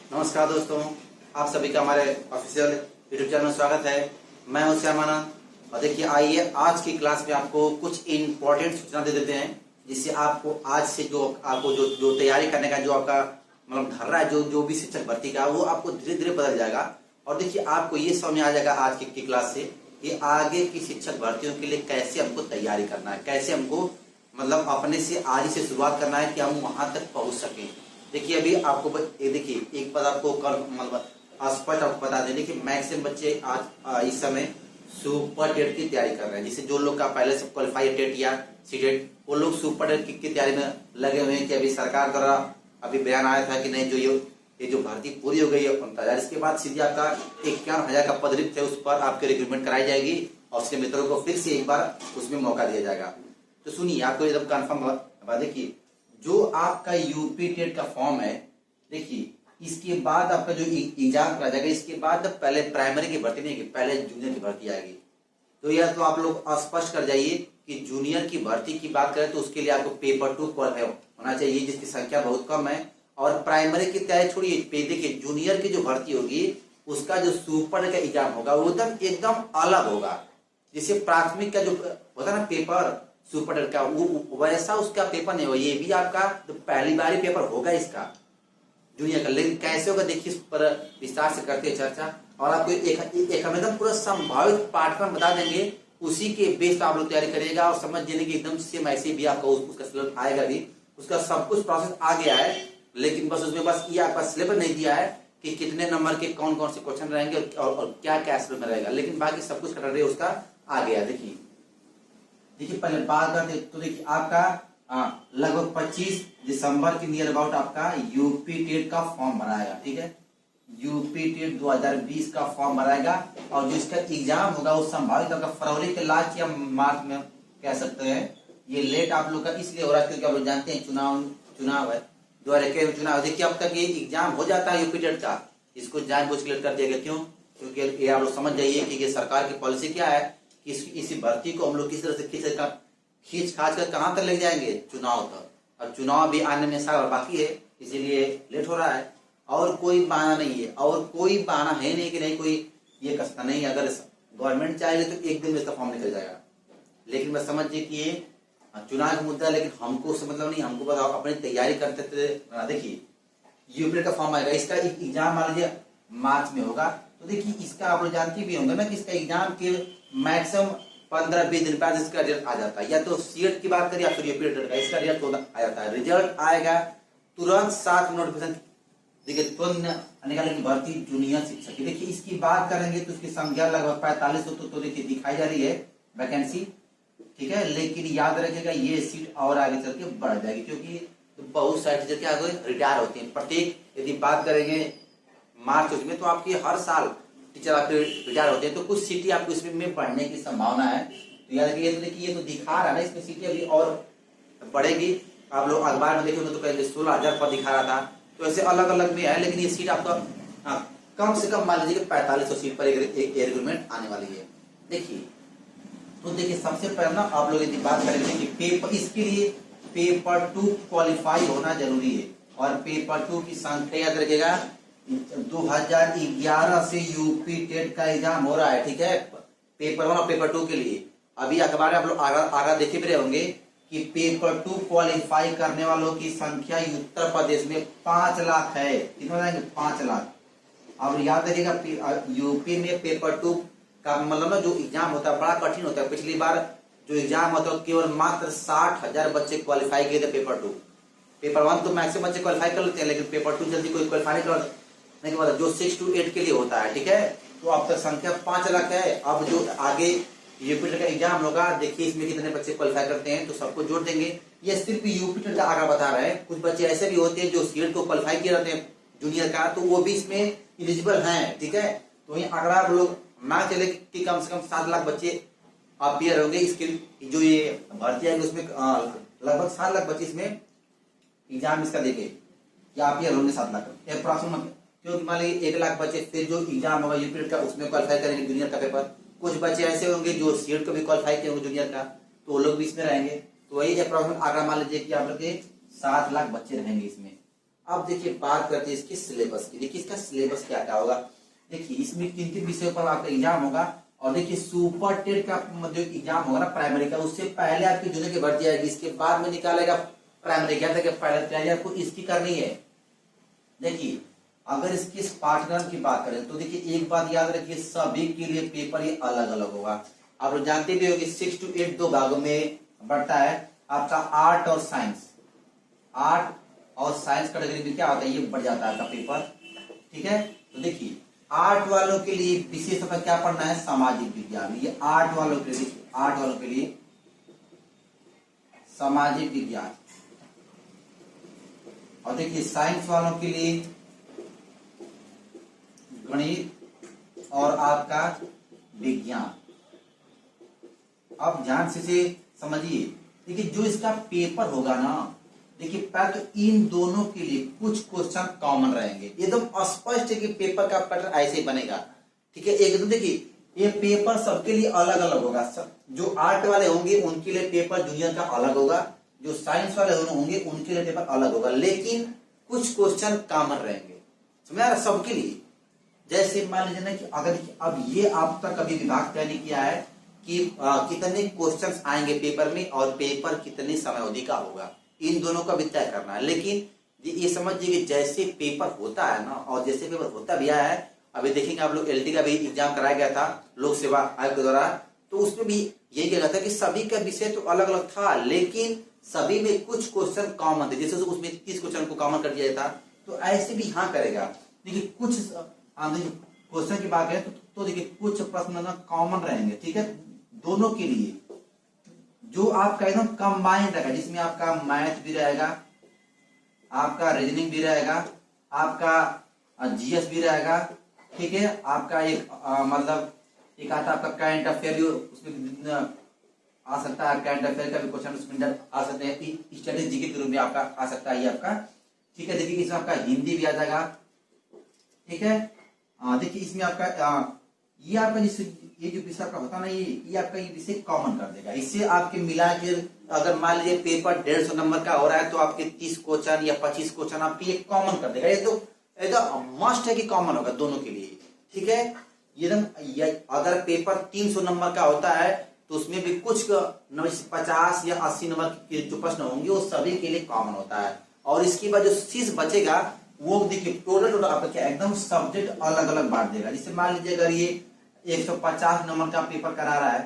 नमस्कार दोस्तों, आप सभी का हमारे ऑफिशियल यूट्यूब चैनल में स्वागत है। मैं हूं श्याम आनंद और देखिए आइए आज की क्लास में आपको कुछ इम्पोर्टेंट सूचना दे देते हैं जिससे आपको आज से जो आपको जो तैयारी करने का जो आपका मतलब धर रहा है जो भी शिक्षक भर्ती का वो आपको धीरे धीरे बदल जाएगा। और देखिए आपको ये समझ में आ जाएगा आज की क्लास से कि आगे की शिक्षक भर्तियों के लिए कैसे हमको तैयारी करना है, कैसे हमको मतलब अपने से आज ही से शुरुआत करना है कि हम वहां तक पहुंच सकें। देखिए अभी आपको देखिए एक बात आपको मतलब स्पष्ट आपको बता दें, देखिए मैक्सिमम बच्चे आज इस समय सुपर टेट की तैयारी कर रहे हैं। जिससे जो लोग का पहले से क्वालिफाई टेट या सीटेट वो लोग सुपर टेट की तैयारी में लगे हुए हैं कि अभी सरकार द्वारा अभी बयान आया था कि नहीं ये जो भर्ती पूरी हो गई है 49,000, इसके बाद सीधे आपका 51,000 का पद रिक्त है, उस पर आपकी रिक्रूटमेंट कराई जाएगी और उसके मित्रों को फिर से एक बार उसमें मौका दिया जाएगा। तो सुनिए आपको एकदम कन्फर्म देखिए जो आपका यूपी टेट का फॉर्म है, देखिए इसके बाद आपका जो एग्जाम करा जाएगा, इसके बाद पहले प्राइमरी की भर्ती नहीं, पहले जूनियर की भर्ती आएगी। तो यह तो आप लोग स्पष्ट कर जाइए कि जूनियर की भर्ती की बात करें तो उसके लिए आपको पेपर 2 क्वालिफाई होना चाहिए जिसकी संख्या बहुत कम है। और प्राइमरी की तैयारी छोड़िए, देखिए जूनियर की जो भर्ती होगी उसका जो सुपर का एग्जाम होगा वो एकदम अलग होगा। जिससे प्राथमिक का जो होता है ना पेपर सुपर का वो वैसा उसका पेपर नहीं होगा, ये भी आपका तो पहली बार ही पेपर होगा इसका जूनियर का। लेकिन कैसे होगा देखिए इस पर विस्तार से करते हैं चर्चा और आपको एक हम एकदम पूरा संभावित पाठ्यक्रम बता देंगे, उसी के बेस पर आप लोग तैयारी करिएगा और समझ जाने की एकदम सेम ऐसे भी आपका उसका सिलेबस आएगा भी, उसका सब कुछ प्रोसेस आ गया है। लेकिन बस उसमें बस ये आपका सिलेबस नहीं दिया है कि कितने नंबर के कौन कौन से क्वेश्चन रहेंगे और क्या क्या सिलेबस में रहेगा, लेकिन बाकी सब कुछ कटर उसका आ गया। देखिए पहले बात करते तो देखिए आपका लगभग 25 दिसंबर के नियर अबाउट आपका यूपी टेट का फॉर्म बनाएगा। ठीक है, यूपी टेट 2020 का फॉर्म बनाएगा और जो इसका एग्जाम होगा वो संभावित आपका फरवरी के लास्ट या मार्च में कह सकते हैं। ये लेट आप लोग का इसलिए हो रहा है क्योंकि आप लोग जानते हैं चुनाव है 2021 चुनाव। देखिए अब तक ये एग्जाम हो जाता है यूपी टेट का, इसको जानबूझ के लेट कर दिया गया। क्यों? क्योंकि ये आप लोग समझ जाइए कि ये सरकार की पॉलिसी क्या है कि इसी भर्ती को हम लोग किस तरह से खींच खाच कर कहां तक ले जाएंगे, चुनाव तक। और चुनाव भी आने में साल बाकी है, इसीलिए लेट हो रहा है। और कोई बहाना नहीं है, और कोई बहाना है नहीं कि नहीं कोई ये कसता नहीं। अगर गवर्नमेंट चाहेगी तो एक दिन में इसका फॉर्म निकल जाएगा। लेकिन बस समझिए कि ये चुनाव का मुद्दा है, लेकिन हमको उससे मतलब नहीं, हमको बताओ अपनी तैयारी करते थे। देखिए यूपी का फॉर्म आएगा, इसका एग्जाम मान लीजिए मार्च में होगा। तो देखिए इसका आप लोग जानते भी होंगे ना कि इसका एग्जाम के मैक्सिमम 15-20 दिन बाद इसका रिजल्ट आ जाता है। या तो सीएट की बात करिए या फिर यूपी टेट का, इसका रिजल्ट आ जाता है। रिजल्ट आएगा तुरंत साथ नोटिफिकेशन देखिए तुरंत निकालने की भर्ती जूनियर शिक्षक की। देखिए इसकी बात करेंगे तो इसकी संख्या लगभग 4500 तो देखिए दिखाई जा रही है वैकेंसी। ठीक है, लेकिन याद रखिएगा ये सीट और आगे चल के बढ़ जाएगी क्योंकि बहुत सारे टीचर क्या रिटायर होते हैं। प्रत्येक यदि बात करेंगे मार्च उसमें तो आपकी हर साल टीचर आपके रिटायर होते हैं, तो कुछ सीटें आपको इसमें बढ़ने की संभावना है। तो याद रखिए ये तो दिखा रहा है ना, इसमें सीटें अभी और बढ़ेगी। आप लोग अखबार में देखेंगे तो पहले 16,000 पर दिखा रहा था, तो ऐसे अलग अलग में है। लेकिन ये सीट आपका कम से कम मान लीजिए 4500 सीट पर एक रिक्रूटमेंट आने वाली है। देखिए तो देखिए सबसे पहले ना आप लोग यदि बात करेंगे कि पेपर इसके लिए पेपर 2 क्वालिफाई होना जरूरी है। और पेपर 2 की संख्या याद रखिएगा 2011 से यूपी टेट का एग्जाम हो रहा है। ठीक है, पेपर 1 और पेपर 2 के लिए अभी अखबार में आप लोग आगा देखे भी रहे होंगे कि पेपर 2 क्वालिफाई करने वालों की संख्या उत्तर प्रदेश में 5 लाख है। कितना जाएंगे? 5 लाख। अब याद रखिएगा यूपी में पेपर 2 का मतलब ना जो एग्जाम होता है बड़ा कठिन होता है। पिछली बार जो एग्जाम होता है केवल मात्र 60,000 बच्चे क्वालिफाई किए थे पेपर 2। पेपर 1 तो मैक्सिमम बच्चे क्वालिफाई कर लेते हैं, लेकिन पेपर 2 जल्दी कोई क्वालिफाई नहीं कर जो 6 to 8 के लिए होता है। ठीक है, तो अब तक संख्या 5 लाख है। अब जो आगे यूपी टेट का एग्जाम होगा देखिए इसमें कितने बच्चे क्वालिफाई करते हैं, तो सबको जोड़ देंगे। ये सिर्फ यूपी टेट का आगे बता रहे हैं। कुछ बच्चे ऐसे भी होते हैं जो सीएट को क्वालिफाई किए रहते हैं जूनियर का, तो वो भी इसमें एलिजिबल हैं। ठीक है, तो ये अगर आप लोग ना चले कि कम से कम 7 लाख बच्चे आप क्लियर होंगे इसके जो ये भर्ती आएगी उसमें लगभग 7 लाख बच्चे इसमें एग्जाम इसका देंगे या आप क्लियर होंगे 7 लाख अप्रोक्सीमेट। क्योंकि मान लीजिए 1 लाख बच्चे फिर जो एग्जाम होगा यूपी टेट का उसमें क्वालिफाई करेंगे जूनियर का पेपर। कुछ बच्चे ऐसे होंगे जो सीएट को भी क्वालिफाई किए होंगे जूनियर का, तो वो लोग भी इसमें रहेंगे। तो वही अप्रोक्सीमेट आगे मान लीजिए कि आप लोग के 7 लाख बच्चे रहेंगे इसमें। अब देखिए बात करते हैं इसके सिलेबस की। देखिए इसका सिलेबस क्या क्या होगा। देखिए इसमें किन किन विषयों पर आपका एग्जाम होगा। और देखिए सुपर टेट का जो एग्जाम होगा ना प्राइमरी का, उससे पहले आपकी जूनियर की भर्ती आएगी, इसके बाद में निकालेगा प्राइमरी। क्या था कि पहले तैयारी आपको इसकी करनी है। देखिए अगर इसके पाठ्यक्रम की बात करें तो देखिए एक बात याद रखिए, सभी के लिए पेपर ये अलग अलग होगा। आप लोग जानते भी होंगे 6 to 8 दो भागों में बढ़ता है आपका आर्ट और साइंस। आर्ट और साइंस कैटेगरी में क्या होता है, ये बढ़ जाता है आपका पेपर। ठीक है, तो देखिए आर्ट वालों के लिए विशेष तौर पर क्या पढ़ना है, सामाजिक विज्ञान। ये आर्ट वालों के लिए, आर्ट वालों के लिए सामाजिक विज्ञान। और देखिए साइंस वालों के लिए गणित और आपका विज्ञान। अब ध्यान से समझिए। देखिए जो इसका पेपर होगा ना, देखिए पहले तो इन दोनों के लिए कुछ क्वेश्चन कॉमन रहेंगे। एकदम स्पष्ट है कि पेपर का पैटर्न ऐसे ही बनेगा। ठीक है, एकदम देखिए ये पेपर सबके लिए अलग अलग होगा। जो आर्ट वाले होंगे उनके लिए पेपर जूनियर का अलग होगा, जो साइंस वाले होंगे उनके लिए पेपर अलग होगा, लेकिन कुछ क्वेश्चन कॉमन रहेंगे। समझ आ रहा सबके लिए। जैसे मान लीजिए ना कि अगर अब ये आप तक कभी विभाग तय नहीं किया है कि कितने क्वेश्चंस आएंगे पेपर में और पेपर कितनी समय अवधि का होगा, इन दोनों का भी तय करना है। लेकिन ये समझिए कि जैसे पेपर होता है ना, और जैसे पेपर होता भी है, अभी देखेंगे आप लोग एलटी का भी एग्जाम कराया गया था लोक सेवा आयोग के द्वारा, तो उसमें भी यही कहा था कि सभी का विषय तो अलग अलग था, लेकिन सभी में कुछ क्वेश्चन कॉमन थे। जैसे उसमें 30 क्वेश्चन को कॉमन कर दिया था, तो ऐसे भी यहाँ करेगा। देखिए कुछ क्वेश्चन की बात है तो देखिए कुछ प्रश्न ना कॉमन रहेंगे। ठीक है, दोनों के लिए जो आपका एकदम कंबाइंड रहेगा, जिसमें आपका मैथ भी रहेगा, आपका रीजनिंग भी रहेगा, आपका जीएस भी रहेगा। ठीक है, आपका एक मतलब एक आता आपका करंट अफेयर, उसमें आ सकता है करंट अफेयर का भी क्वेश्चन उसमें आ सकते हैं, स्ट्रेटेजी के रूप में आपका आ सकता है ये आपका। ठीक है, देखिए इसमें आपका हिंदी भी आ जाएगा। ठीक है, देखिए इसमें आपका ये आपका ये जो विषय आपका होता है ना, ये आपका ये विषय कॉमन कर देगा। इससे आपके मिला के अगर मान लीजिए पेपर 150 नंबर का हो रहा है तो आपके 30 क्वेश्चन या 25 क्वेश्चन आपके ये कॉमन कर देगा। ये तो एकदम मस्ट है कि कॉमन होगा दोनों के लिए। ठीक है, अगर पेपर 300 नंबर का होता है तो उसमें भी कुछ 50 या 80 नंबर के जो प्रश्न होंगे वो सभी के लिए कॉमन होता है। और इसके बाद जो शेष बचेगा वो देखिए टोटल आपका क्या एकदम सब्जेक्ट अलग अलग बांट देगा। जैसे मान लीजिए अगर ये 150 नंबर का पेपर करा रहा है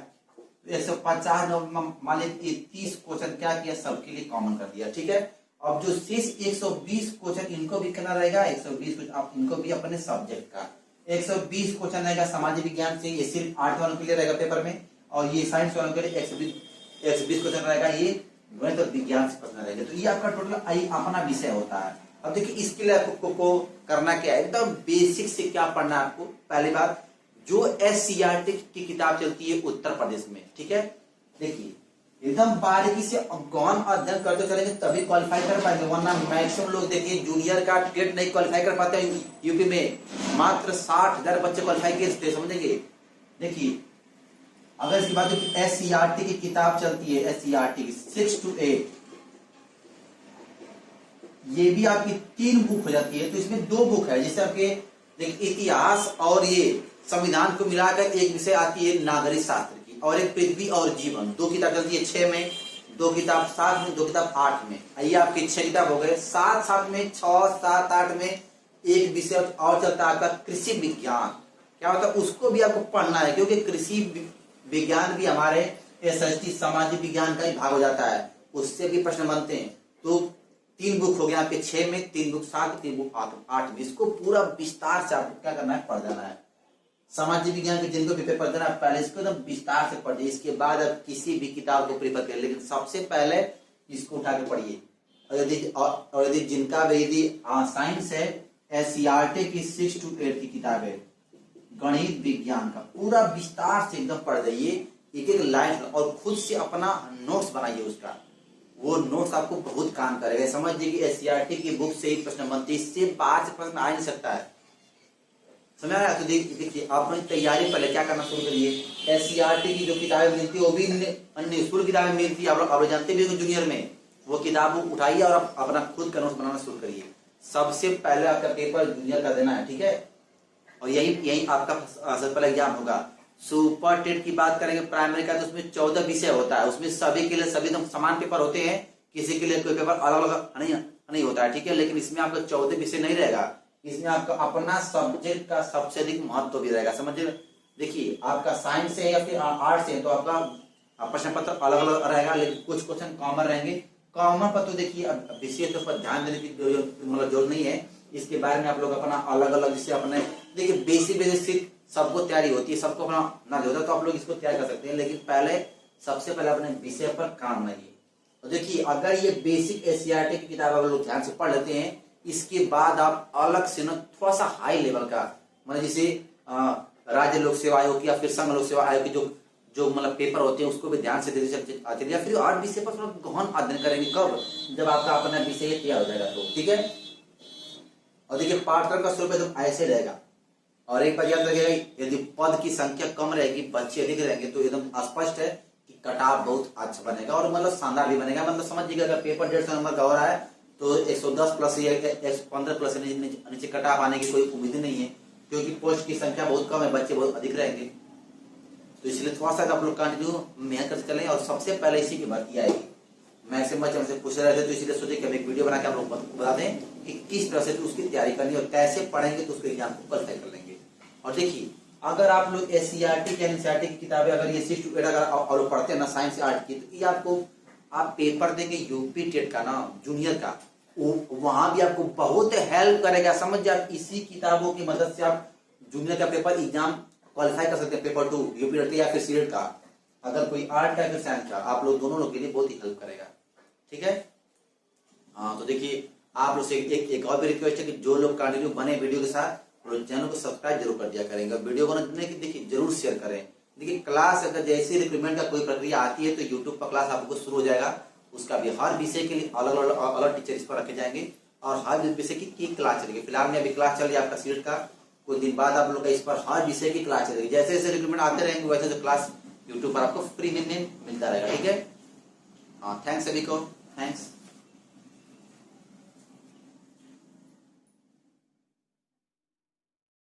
तो 150 नंबर मान लीजिए 30 क्वेश्चन क्या किया, सबके लिए कॉमन कर दिया। ठीक है, अब जो शेष 120 क्वेश्चन इनको भी करना रहेगा, 120 क्वेश्चन आप इनको भी अपने सब्जेक्ट का 120 क्वेश्चन रहेगा सामाजिक विज्ञान से, ये सिर्फ आर्ट वालों के लिए रहेगा पेपर में, और ये साइंस वालों के लिए 120 क्वेश्चन रहेगा, ये गणित और विज्ञान से प्रश्न रहेगा। तो ये आपका टोटल अपना विषय होता है। अब देखिए इसके लिए आपको करना क्या है, एकदम बेसिक से क्या पढ़ना है आपको। पहली बात जो SCERT की किताब चलती है उत्तर प्रदेश में, ठीक है, देखिए एकदम बारीकी से गौन अध्ययन करते चलेंगे तभी क्वालिफाई कर पाएंगे, वरना मैक्सिमम लोग देखिए जूनियर का टेट नहीं क्वालिफाई कर पाते हैं। यूपी में मात्र 60,000 बच्चे क्वालिफाई किए, समझेंगे। देखिए अगर इसकी बात SCERT की किताब चलती है, SCERT की 6 to 8, ये भी आपकी 3 बुक हो जाती है। तो इसमें 2 बुक है, जैसे आपके देखिए इतिहास और ये संविधान को मिलाकर एक विषय आती है नागरिक शास्त्र की, और एक पृथ्वी और जीवन। 2 किताब चलती है 6 में, 2 किताब 7 में, 2 किताब 8 में। ये आपके 6 किताब हो गए। 7 में 6, 7, 8 में एक विषय और चलता है आपका कृषि विज्ञान। क्या होता है उसको भी आपको पढ़ना है, क्योंकि कृषि विज्ञान भी हमारे SST सामाजिक विज्ञान का ही भाग हो जाता है, उससे भी प्रश्न बनते हैं। तो 3 बुक हो गया आपके 6 में, 3 बुक 7, 3 बुक 8 में। इसको पूरा विस्तार से आपको क्या करना है, पढ़ जाना है। सामाजिक विज्ञान के जिनको भी पेपर देना है पहले इसको एकदम विस्तार से पढ़िए, इसके बाद आप किसी भी किताब को प्रेफर करें, लेकिन सबसे पहले इसको उठा के पढ़िए। और यदि जिनका भी यदि साइंस है, SCERT की 6 to 8 की किताब है, गणित विज्ञान का पूरा विस्तार से एकदम पढ़ जाइए, एक एक लाइन, और खुद से अपना नोट्स बनाइए उसका। वो नोट्स आपको बहुत काम करेगा। समझ लीजिए कि SCERT की बुक से ही प्रश्न बनते, इससे 5 प्रश्न आ नहीं सकता है। समझ आ रहा है? तो देखिए आप अपनी तैयारी पहले क्या करना शुरू करिए। SCERT की जो किताबें मिलती है वो भी अन्य स्कूल किताबें मिलती है, आप लोग जानते भी हो जूनियर में, वो किताब उठाइए और आप अपना खुद का नोट्स बनाना शुरू करिए। सबसे पहले आपका पेपर जूनियर का देना है, ठीक है। और यही यही आपका सबसे पहला एग्जाम होगा। सुपर टेट की बात करेंगे प्राइमरी का, तो उसमें 14 विषय होता है। उसमें सभी के लिए सभी एकदम समान पेपर होते हैं, किसी के लिए कोई पेपर अलग अलग नहीं होता है, ठीक है। लेकिन इसमें आपका 14 विषय नहीं रहेगा, इसमें आपका अपना सब्जेक्ट का सबसे अधिक महत्व भी रहेगा, समझिए। देखिए आपका साइंस है या फिर आर्ट्स है तो आपका प्रश्न पत्र अलग अलग रहेगा, लेकिन कुछ क्वेश्चन कॉमन रहेंगे। कॉमन पर तो देखिए अब विषय के ऊपर ध्यान देने की मतलब जरूरत नहीं है, इसके बारे में आप लोग अपना अलग अलग जैसे अपने देखिए बेसिक सबको तैयारी होती है, सबको अपना नॉलेज होता है, तो आप लोग इसको तैयार कर सकते हैं। लेकिन सबसे पहले अपने विषय पर काम नहीं। तो देखिए अगर ये बेसिक एससीईआरटी की किताब अगर लोग ध्यान से पढ़ लेते हैं, इसके बाद आप अलग से ना थोड़ा सा हाई लेवल का मतलब जैसे राज्य लोक सेवा आयोग या फिर संघ लोक सेवा आयोग के जो मतलब पेपर होते हैं उसको भी ध्यान से आते या फिर और विषय पर थोड़ा गहन अध्ययन करेंगे, कब जब आपका अपना विषय तैयार हो जाएगा तो, ठीक है। और देखिए पाठ्यक्रम का स्वरूप एकदम ऐसे रहेगा। और एक बात याद रखिएगा, यदि पद की संख्या कम रहेगी, बच्चे अधिक रहेंगे, तो एकदम स्पष्ट है कि कटाव बहुत अच्छा बनेगा और मतलब शानदार भी बनेगा। मतलब समझिएगा अगर पेपर 150 नंबर का हो रहा है तो 110 प्लस या 115 प्लस नीचे कटाव आने की कोई उम्मीद नहीं है, क्योंकि पोस्ट की संख्या बहुत कम है, बच्चे बहुत अधिक रहेंगे। तो इसलिए थोड़ा सा आप लोग कंटिन्यू मेहनत करते चलें। और सबसे पहले इसी की भर्ती आएगी। मैक्सिमम बच्चे हमसे पूछ रहे थे, तो इसलिए सोचे कि हम एक वीडियो बना के आप लोग बता दें कि किस तरह से उसकी तैयारी करनी और कैसे पढ़ेंगे तो उसके एग्जाम को क्वालिफाई कर लेंगे। और देखिए अगर आप लोग एससीईआरटी के एनसीईआरटी की किताबें अगर ये 6 to 8 अगर और पढ़ते हैं ना साइंस आर्ट की, तो ये आपको आप पेपर देंगे यूपी टेट का ना जूनियर का, वहां भी आपको बहुत हेल्प करेगा। समझ आप इसी किताबों की मदद से आप जूनियर का पेपर एग्जाम क्वालिफाई कर सकते हैं, पेपर 2 यूपी टेट या फिर सीटेट का। अगर कोई आर्ट का फिर साइंस का, आप लोग दोनों लोग के लिए बहुत ही हेल्प करेगा, ठीक है। हाँ तो देखिए आप लोग से एक और भी रिक्वेस्ट है कि जो लोग कंटिन्यू बने वीडियो के साथ, चैनल को सब्सक्राइब जरूर कर दिया करेंगे। वीडियो को देखिए जरूर शेयर करें। देखिए क्लास अगर जैसे रिक्रूटमेंट का कोई प्रक्रिया आती है तो यूट्यूब पर क्लास आपको शुरू हो जाएगा, उसका भी हर विषय के लिए अलग अलग टीचर इस पर रखे जाएंगे और हर विषय की क्लास चलेगी। फिलहाल में अभी क्लास चल रही है आपका सीट का, कुछ दिन बाद आप लोग का इस पर हर विषय की क्लास चलेगी। जैसे जैसे रिक्रूटमेंट आते रहेंगे वैसे जो क्लास यूट्यूब पर आपको फ्री में मिलता रहेगा, ठीक है। हाँ थैंक्स सभी को, थैंक्स।